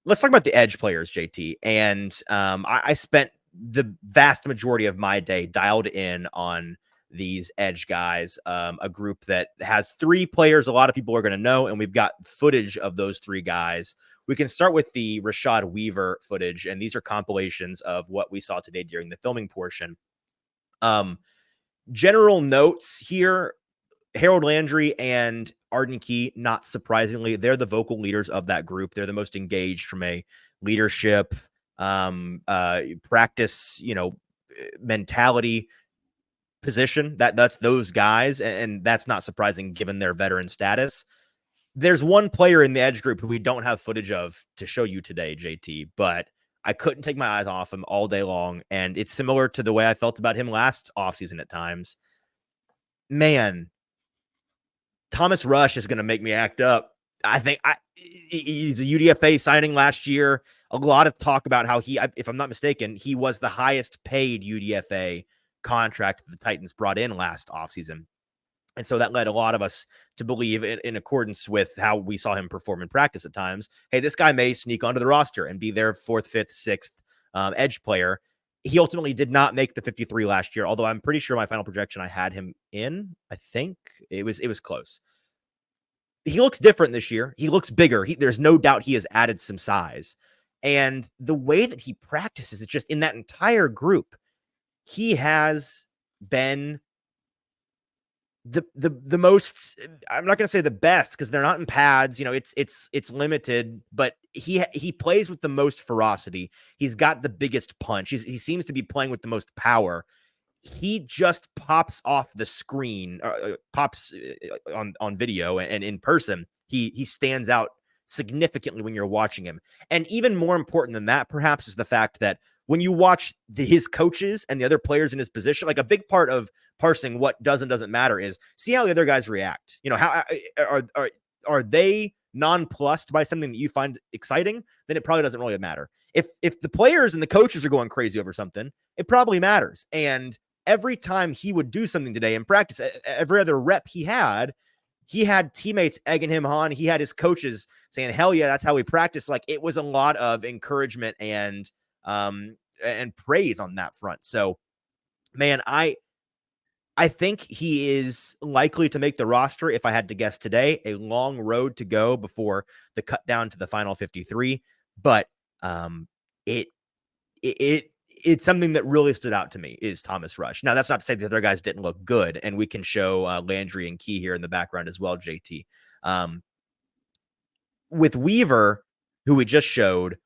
let's talk about the edge players, JT. And I spent the vast majority of my day dialed in on these edge guys, a group that has 3 players a lot of people are going to know, and we've got footage of those 3 guys. We can start with the Rashad Weaver footage, and these are compilations of what we saw today during the filming portion. General notes here, Harold Landry and Arden Key, not surprisingly, they're the vocal leaders of that group. They're the most engaged from a leadership, practice, mentality position. That's those guys, and that's not surprising given their veteran status. There's one player in the edge group who we don't have footage of to show you today, JT, but I couldn't take my eyes off him all day long, and it's similar to the way I felt about him last offseason at times. Man, Thomas Rush is going to make me act up. I think he's a UDFA signing last year. A lot of talk about how if I'm not mistaken, he was the highest paid UDFA contract the Titans brought in last offseason. And so that led a lot of us to believe, in accordance with how we saw him perform in practice at times, hey, this guy may sneak onto the roster and be their 4th, 5th, 6th edge player. He ultimately did not make the 53 last year, although I'm pretty sure my final projection I had him in. I think it was close. He looks different this year. He looks bigger. There's no doubt he has added some size. And the way that he practices, it's just in that entire group, he has been the most, I'm not going to say the best because they're not in pads, it's limited, but he plays with the most ferocity. He's got the biggest punch. He seems to be playing with the most power. He just pops off the screen, pops on video and in person. He stands out significantly when you're watching him. And even more important than that, perhaps, is the fact that when you watch his coaches and the other players in his position, like a big part of parsing what does and doesn't matter is see how the other guys react. How are they nonplussed by something that you find exciting? Then it probably doesn't really matter. If the players and the coaches are going crazy over something, it probably matters. And every time he would do something today in practice, every other rep he had teammates egging him on. He had his coaches saying, hell yeah, that's how we practice. Like, it was a lot of encouragement and praise on that front. So, man, I think he is likely to make the roster. If I had to guess today, a long road to go before the cut down to the final 53. But it's something that really stood out to me is Thomas Rush. Now, that's not to say the other guys didn't look good, and we can show Landry and Key here in the background as well, JT. With Weaver, who we just showed,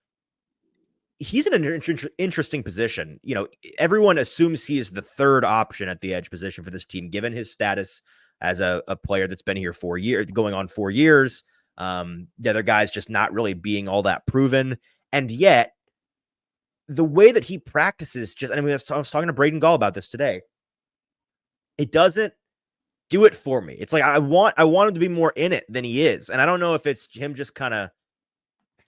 he's in an interesting position. Everyone assumes he is the 3rd option at the edge position for this team, given his status as a player that's been here 4 years, going on 4 years. The other guys just not really being all that proven. And yet, the way that he practices, I was talking to Braden Gall about this today. It doesn't do it for me. It's like I want him to be more in it than he is. And I don't know if it's him just kind of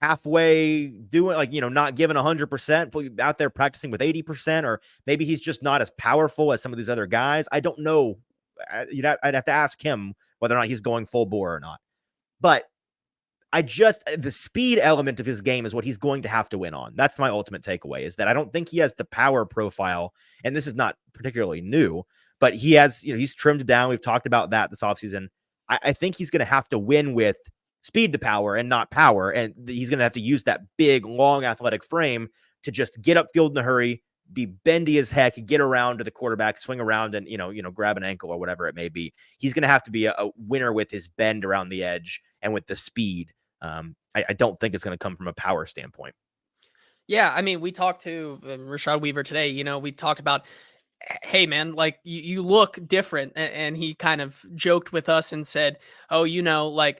halfway doing, not giving 100%, out there practicing with 80%, or maybe he's just not as powerful as some of these other guys. I don't know. I'd have to ask him whether or not he's going full bore or not. But the speed element of his game is what he's going to have to win on. That's my ultimate takeaway, is that I don't think he has the power profile, and this is not particularly new, but he has, he's trimmed down. We've talked about that this offseason. I think he's going to have to win with speed to power and not power, and he's going to have to use that big, long, athletic frame to just get upfield in a hurry, be bendy as heck, get around to the quarterback, swing around, and grab an ankle or whatever it may be. He's going to have to be a winner with his bend around the edge and with the speed. I don't think it's going to come from a power standpoint. Yeah, I mean, we talked to Rashad Weaver today. We talked about, hey, man, like you look different. And he kind of joked with us and said, oh, it's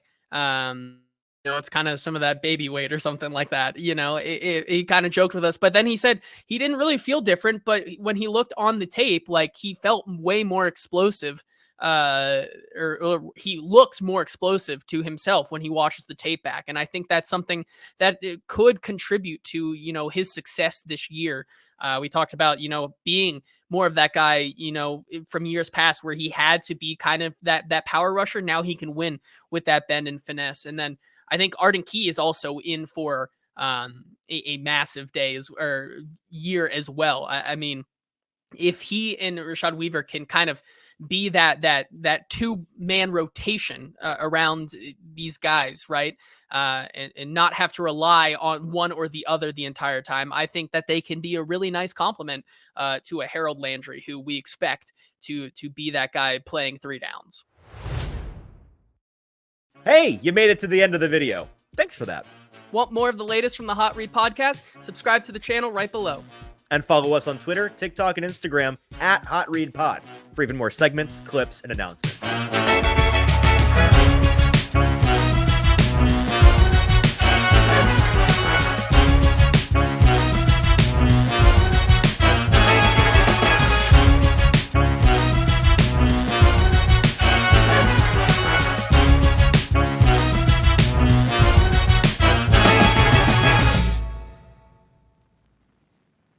kind of some of that baby weight or something like that. He kind of joked with us, but then he said he didn't really feel different. But when he looked on the tape, like he felt way more explosive. Or he looks more explosive to himself when he watches the tape back. And I think that's something that it could contribute to, his success this year. We talked about, being more of that guy, from years past where he had to be kind of that power rusher. Now he can win with that bend and finesse. And then I think Arden Key is also in for a massive or year as well. I mean, if he and Rashad Weaver can kind of be that two-man rotation around these guys, right? And not have to rely on one or the other the entire time. I think that they can be a really nice complement to a Harold Landry, who we expect to be that guy playing 3 downs. Hey, you made it to the end of the video. Thanks for that. Want more of the latest from the Hot Read podcast? Subscribe to the channel right below. And follow us on Twitter, TikTok, and Instagram @HotReadPod for even more segments, clips, and announcements.